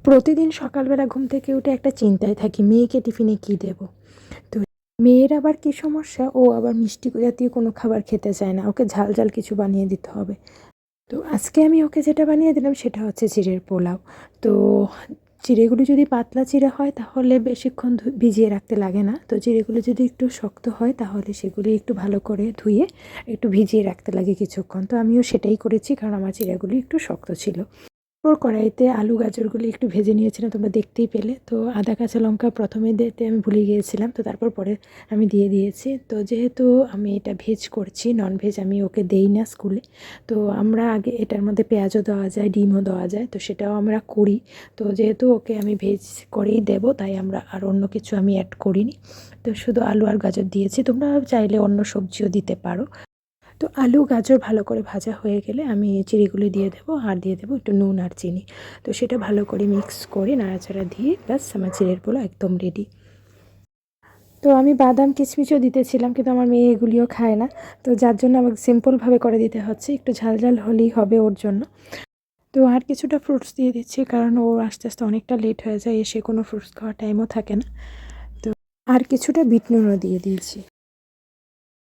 প্রতিদিন সকালবেলা ঘুম থেকে উঠে একটা চিন্তায় থাকি মেয়েকে টিফিনে কী দেবো। তো মেয়ের আবার কী সমস্যা, ও আবার মিষ্টি জাতীয় কোনো খাবার খেতে চায় না, ওকে ঝাল ঝাল কিছু বানিয়ে দিতে হবে। তো আজকে আমি ওকে যেটা বানিয়ে দিলাম সেটা হচ্ছে চিড়ের পোলাও। তো চিড়েগুলো যদি পাতলা চিড়ে হয় তাহলে বেশিক্ষণ ভিজিয়ে রাখতে লাগে না, তো চিড়েগুলো যদি একটু শক্ত হয় তাহলে সেগুলি একটু ভালো করে ধুয়ে একটু ভিজিয়ে রাখতে লাগে কিছুক্ষণ। তো আমিও সেটাই করেছি, কারণ আমার চিড়েগুলি একটু শক্ত ছিল। ওর কড়াইতে আলু গাজরগুলি একটু ভেজে নিয়েছিলাম, তোমরা দেখতেই পেলে। তো আদা কাঁচা লঙ্কা প্রথমে দিতে আমি ভুলে গিয়েছিলাম, তো তারপর পরে আমি দিয়ে দিয়েছি। তো যেহেতু আমি এটা ভেজ করছি, নন ভেজ আমি ওকে দেই না স্কুলে, তো আমরা আগে এটার মধ্যে পেঁয়াজও দেওয়া যায়, ডিমও দেওয়া যায়, তো সেটাও আমরা করি। তো যেহেতু ওকে আমি ভেজ করেই দেবো, তাই আমরা আর অন্য কিছু আমি অ্যাড করিনি। তো শুধু আলু আর গাজর দিয়েছি, তোমরা চাইলে অন্য সবজিও দিতে পারো। তো আলু গাজর ভালো করে ভাজা হয়ে গেলে আমি চিড়েগুলি দিয়ে দেবো, আর দিয়ে দেবো একটু নুন আর চিনি। তো সেটা ভালো করে মিক্স করে নাড়াচাড়া দিয়ে ব্যাস আমার চিড়ের পোলাও একদম রেডি। তো আমি বাদাম কিশমিশও দিতেছিলাম, কিন্তু আমার মেয়ে এগুলিও খায় না, তো যার জন্য আমাকে সিম্পলভাবে করে দিতে হচ্ছে, একটু ঝাল ঝাল হলেই হবে ওর জন্য। তো আর কিছুটা ফ্রুটস দিয়ে দিচ্ছি, কারণ ও আস্তে আস্তে অনেকটা লেট হয়ে যায়, এসে কোনো ফ্রুটস খাওয়ার টাইমও থাকে না। তো আর কিছুটা বিট নুনও দিয়ে দিয়েছি।